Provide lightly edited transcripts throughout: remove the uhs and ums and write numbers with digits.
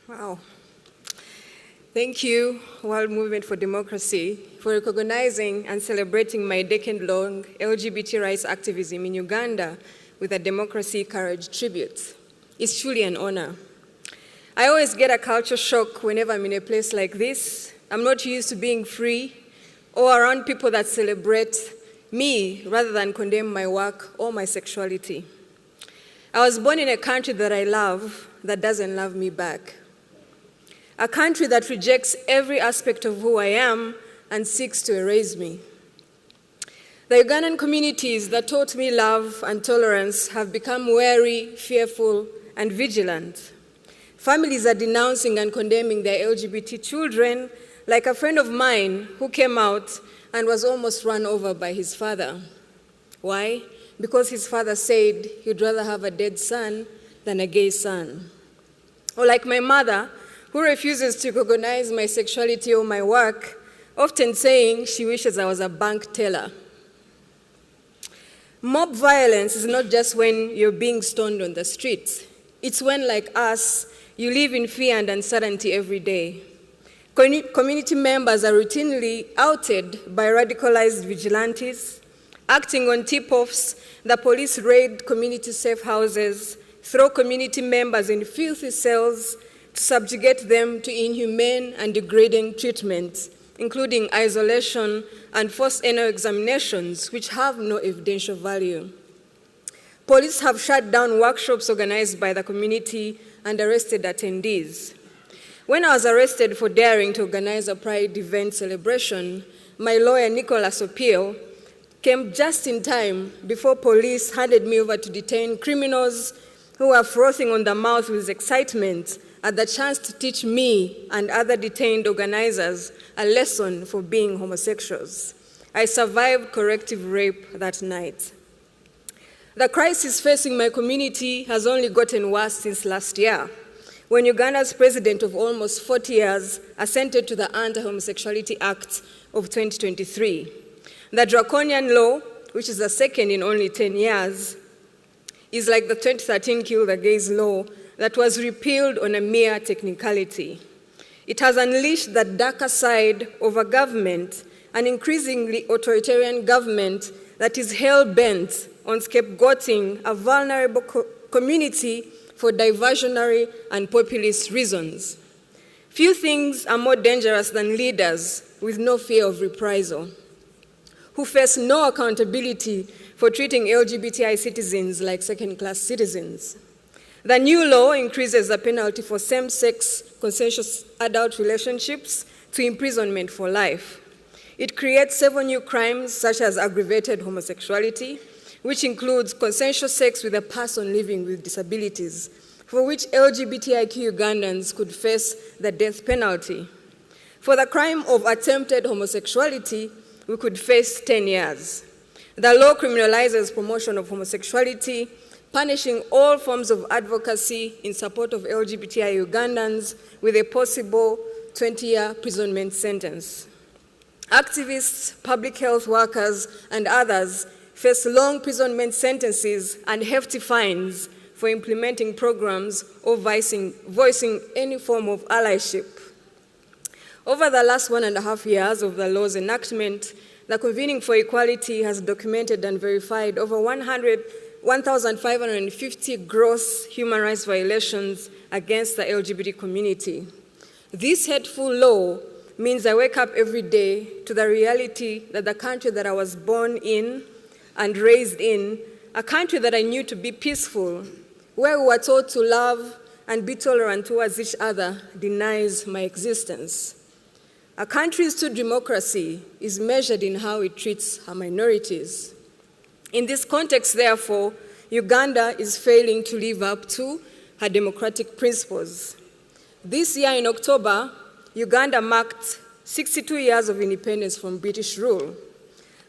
Wow. Thank you, World Movement for Democracy, for recognizing and celebrating my decade-long LGBT rights activism in Uganda with a Democracy Courage tribute. It's truly an honor. I always get a culture shock whenever I'm in a place like this. I'm not used to being free or around people that celebrate me rather than condemn my work or my sexuality. I was born in a country that I love that doesn't love me back. A country that rejects every aspect of who I am and seeks to erase me. The Ugandan communities that taught me love and tolerance have become wary, fearful, and vigilant. Families are denouncing and condemning their LGBT children, like a friend of mine who came out and was almost run over by his father. Why? Because his father said he'd rather have a dead son than a gay son. Or like my mother, who refuses to recognize my sexuality or my work, often saying she wishes I was a bank teller. Mob violence is not just when you're being stoned on the streets. It's when, like us, you live in fear and uncertainty every day. Community members are routinely outed by radicalized vigilantes. Acting on tip-offs, the police raid community safe houses, throw community members in filthy cells, to subjugate them to inhumane and degrading treatments, including isolation and forced anal examinations, which have no evidential value. Police have shut down workshops organized by the community and arrested attendees. When I was arrested for daring to organize a Pride event celebration, my lawyer, Nicholas Opiel, came just in time before police handed me over to detain criminals who were frothing on the mouth with excitement at the chance to teach me and other detained organizers a lesson for being homosexuals. I survived corrective rape that night. The crisis facing my community has only gotten worse since last year, when Uganda's president of almost 40 years assented to the Anti-Homosexuality Act of 2023. The draconian law, which is the second in only 10 years, is like the 2013 Kill the Gays law that was repealed on a mere technicality. It has unleashed the darker side of a government, an increasingly authoritarian government that is hell-bent on scapegoating a vulnerable community for diversionary and populist reasons. Few things are more dangerous than leaders with no fear of reprisal, who face no accountability for treating LGBTI citizens like second-class citizens. The new law increases the penalty for same-sex consensual adult relationships to imprisonment for life. It creates 7 new crimes, such as aggravated homosexuality, which includes consensual sex with a person living with disabilities, for which LGBTIQ Ugandans could face the death penalty. For the crime of attempted homosexuality, we could face 10 years. The law criminalizes promotion of homosexuality, punishing all forms of advocacy in support of LGBTI Ugandans with a possible 20-year imprisonment sentence. Activists, public health workers, and others face long imprisonment sentences and hefty fines for implementing programs or voicing any form of allyship. Over the last 1.5 years of the law's enactment, the Convening for Equality has documented and verified over 1,550 gross human rights violations against the LGBT community. This hateful law means I wake up every day to the reality that the country that I was born in and raised in, a country that I knew to be peaceful, where we were taught to love and be tolerant towards each other, denies my existence. A country's true democracy is measured in how it treats her minorities. In this context, therefore, Uganda is failing to live up to her democratic principles. This year in October, Uganda marked 62 years of independence from British rule,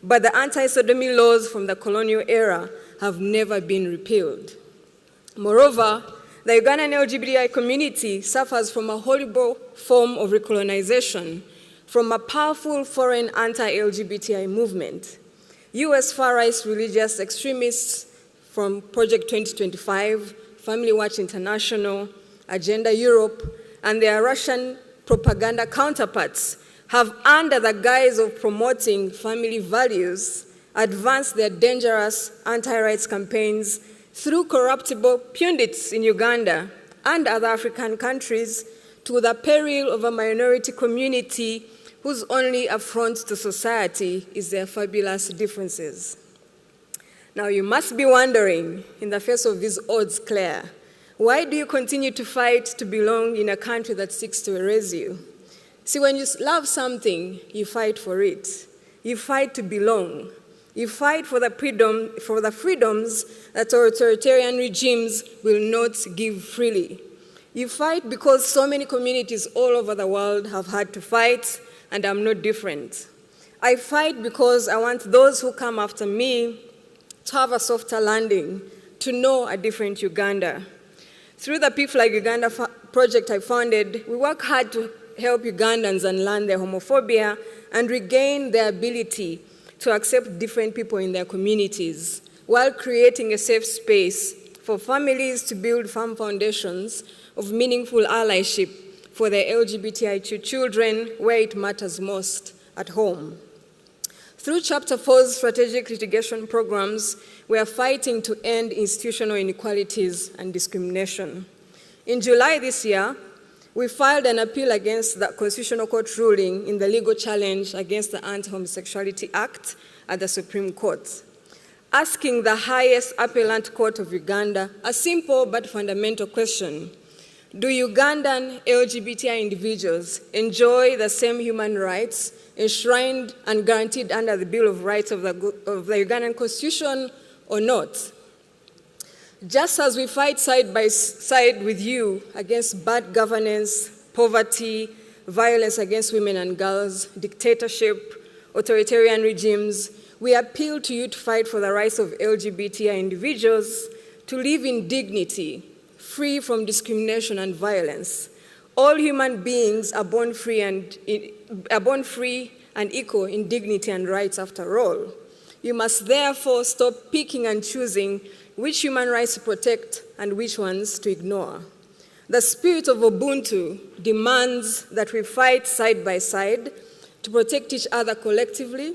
but the anti-sodomy laws from the colonial era have never been repealed. Moreover, the Ugandan LGBTI community suffers from a horrible form of recolonization from a powerful foreign anti-LGBTI movement. US far-right religious extremists from Project 2025, Family Watch International, Agenda Europe, and their Russian propaganda counterparts have, under the guise of promoting family values, advanced their dangerous anti-rights campaigns through corruptible pundits in Uganda and other African countries to the peril of a minority community whose only affront to society is their fabulous differences. Now you must be wondering, in the face of these odds, Clare, why do you continue to fight to belong in a country that seeks to erase you? See, when you love something, you fight for it. You fight to belong. You fight for the freedoms that authoritarian regimes will not give freely. You fight because so many communities all over the world have had to fight, and I'm not different. I fight because I want those who come after me to have a softer landing, to know a different Uganda. Through the People Like Uganda project I founded, we work hard to help Ugandans unlearn their homophobia and regain their ability to accept different people in their communities, while creating a safe space for families to build firm foundations of meaningful allyship for their LGBTIQ children where it matters most, at home. Through Chapter 4's strategic litigation programs, we are fighting to end institutional inequalities and discrimination. In July this year, we filed an appeal against the Constitutional Court ruling in the legal challenge against the Anti-Homosexuality Act at the Supreme Court, asking the highest appellant court of Uganda a simple but fundamental question: do Ugandan LGBTI individuals enjoy the same human rights enshrined and guaranteed under the Bill of Rights of the Ugandan Constitution or not? Just as we fight side by side with you against bad governance, poverty, violence against women and girls, dictatorship, authoritarian regimes, we appeal to you to fight for the rights of LGBTI individuals to live in dignity, free from discrimination and violence. All human beings are born free and equal in dignity and rights after all. You must therefore stop picking and choosing which human rights to protect and which ones to ignore. The spirit of Ubuntu demands that we fight side by side to protect each other collectively,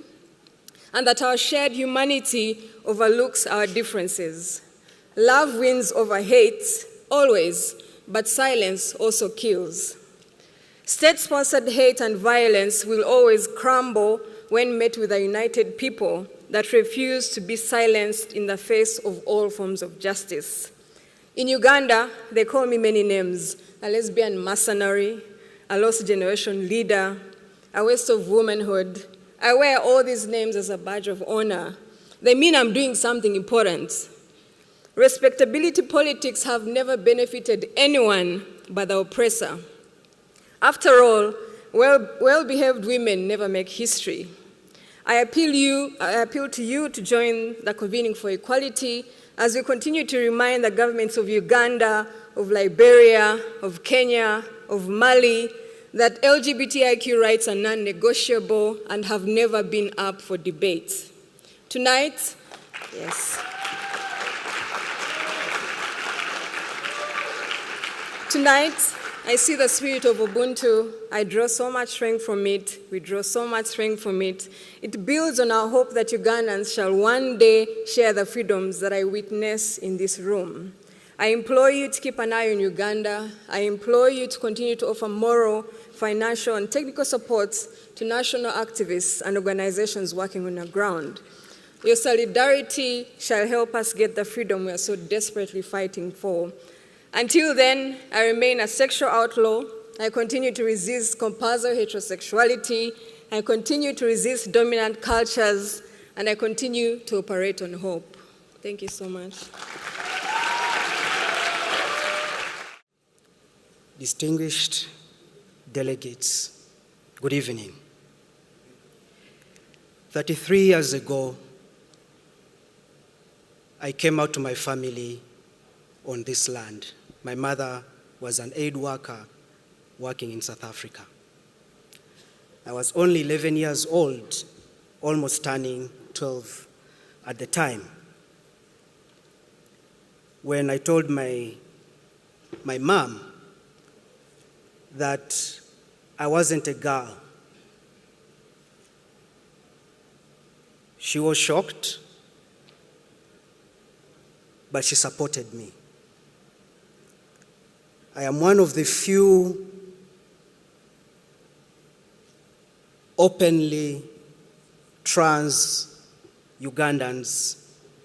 and that our shared humanity overlooks our differences. Love wins over hate, always, but silence also kills. State-sponsored hate and violence will always crumble when met with a united people that refuse to be silenced in the face of all forms of justice. In Uganda, they call me many names: a lesbian mercenary, a lost generation leader, a waste of womanhood. I wear all these names as a badge of honor. They mean I'm doing something important. Respectability politics have never benefited anyone but the oppressor. After all, well-behaved women never make history. I appeal to you to join the Convening for Equality as we continue to remind the governments of Uganda, of Liberia, of Kenya, of Mali, that LGBTIQ rights are non-negotiable and have never been up for debate. Tonight, yes. Tonight, I see the spirit of Ubuntu. I draw so much strength from it. We draw so much strength from it. It builds on our hope that Ugandans shall one day share the freedoms that I witness in this room. I implore you to keep an eye on Uganda. I implore you to continue to offer moral, financial, and technical support to national activists and organizations working on the ground. Your solidarity shall help us get the freedom we are so desperately fighting for. Until then, I remain a sexual outlaw. I continue to resist compulsory heterosexuality. I continue to resist dominant cultures. And I continue to operate on hope. Thank you so much. Distinguished delegates, good evening. 33 years ago, I came out to my family on this land. My mother was an aid worker working in South Africa. I was only 11 years old, almost turning 12 at the time, when I told my mom that I wasn't a girl. She was shocked, but she supported me. I am one of the few openly trans Ugandans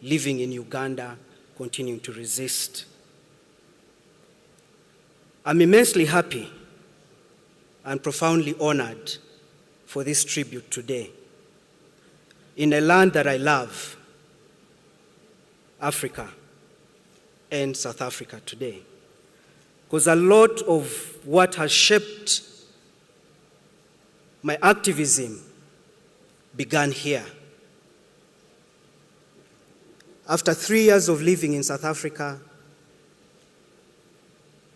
living in Uganda, continuing to resist. I'm immensely happy and profoundly honored for this tribute today in a land that I love, Africa and South Africa today. Because a lot of what has shaped my activism began here. After 3 years of living in South Africa,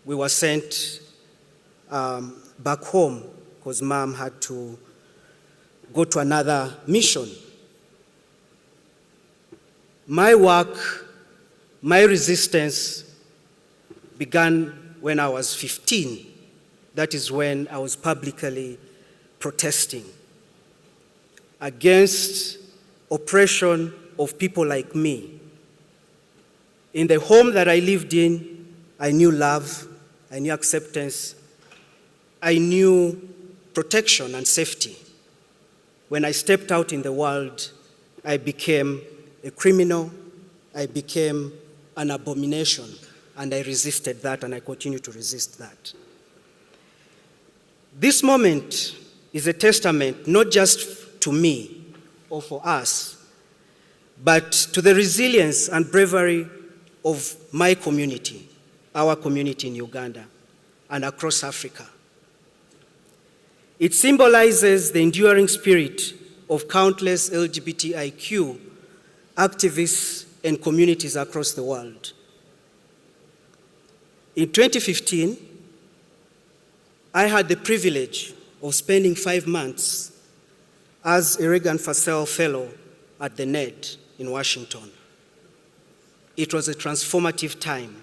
we were sent back home because Mom had to go to another mission. My work, my resistance began when I was 15. That is when I was publicly protesting against oppression of people like me. In the home that I lived in, I knew love, I knew acceptance, I knew protection and safety. When I stepped out in the world, I became a criminal, I became an abomination, and I resisted that, and I continue to resist that. This moment is a testament not just to me or for us, but to the resilience and bravery of my community, our community in Uganda and across Africa. It symbolizes the enduring spirit of countless LGBTIQ activists and communities across the world. In 2015, I had the privilege of spending 5 months as a Reagan Fassel Fellow at the NED in Washington. It was a transformative time,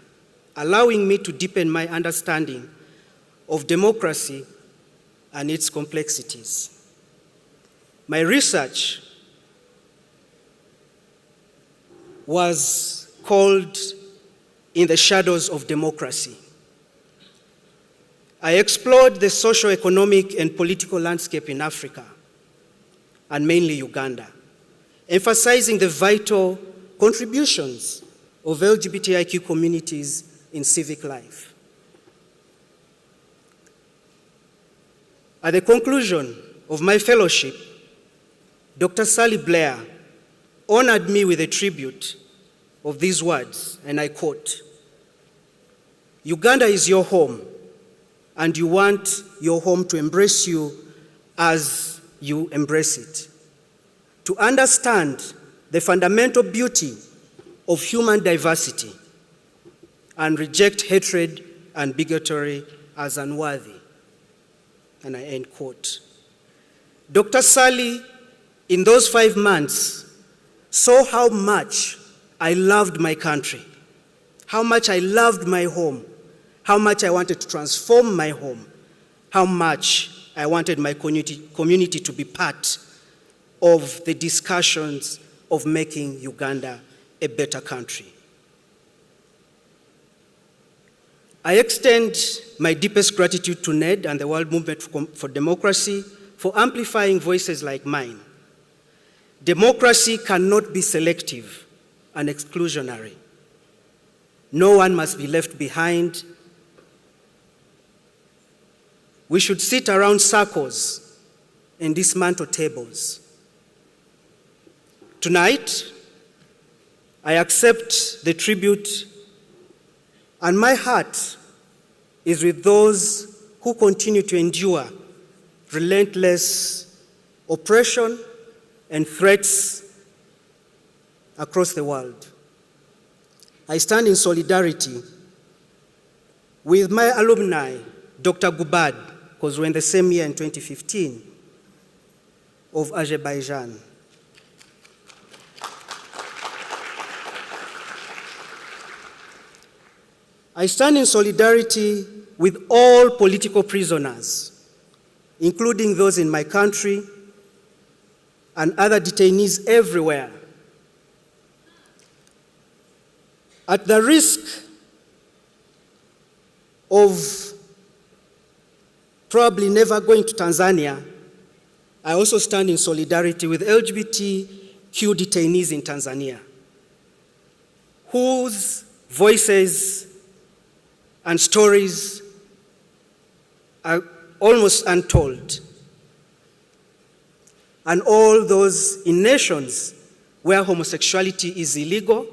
allowing me to deepen my understanding of democracy and its complexities. My research was called In the Shadows of Democracy. I explored the socio-economic and political landscape in Africa, and mainly Uganda, emphasizing the vital contributions of LGBTIQ communities in civic life. At the conclusion of my fellowship, Dr. Sally Blair honored me with a tribute of these words, and I quote, "Uganda is your home, and you want your home to embrace you as you embrace it. To understand the fundamental beauty of human diversity and reject hatred and bigotry as unworthy." And I end quote. Dr. Sally, in those 5 months, saw how much I loved my country, how much I loved my home, how much I wanted to transform my home, how much I wanted my community to be part of the discussions of making Uganda a better country. I extend my deepest gratitude to NED and the World Movement for Democracy for amplifying voices like mine. Democracy cannot be selective and exclusionary. No one must be left behind. We should sit around circles and dismantle tables. Tonight, I accept the tribute, and my heart is with those who continue to endure relentless oppression and threats across the world. I stand in solidarity with my alumni, Dr. Gubad, because we're in the same year in 2015, of Azerbaijan. I stand in solidarity with all political prisoners, including those in my country and other detainees everywhere. At the risk of probably never going to Tanzania, I also stand in solidarity with LGBTIQ detainees in Tanzania, whose voices and stories are almost untold, and all those in nations where homosexuality is illegal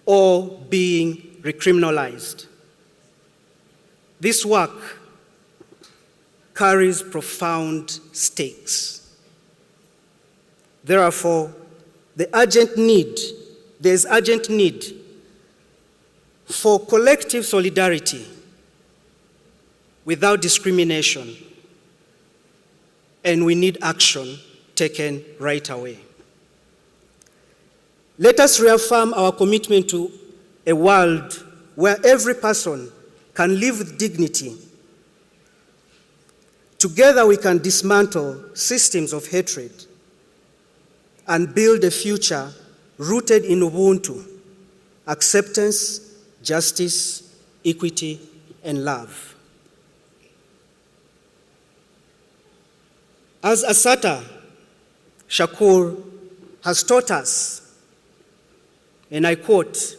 or being recriminalized. This work carries profound stakes. Therefore, there's urgent need for collective solidarity without discrimination, and we need action taken right away. Let us reaffirm our commitment to a world where every person can live with dignity. Together we can dismantle systems of hatred and build a future rooted in Ubuntu, acceptance, justice, equity, and love. As Assata Shakur has taught us, and I quote,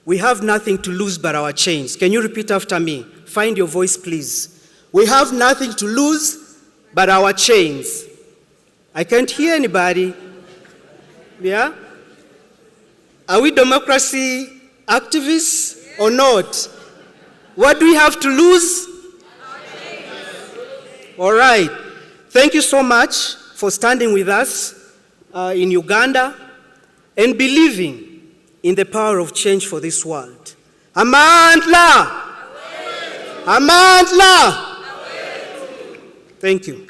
"We have nothing to lose but our chains." Can you repeat after me? Find your voice, please. We have nothing to lose but our chains. I can't hear anybody. Yeah? Are we democracy activists or not? What do we have to lose? All right. Thank you so much for standing with us in Uganda and believing in the power of change for this world. Amandla! Amandla! Thank you.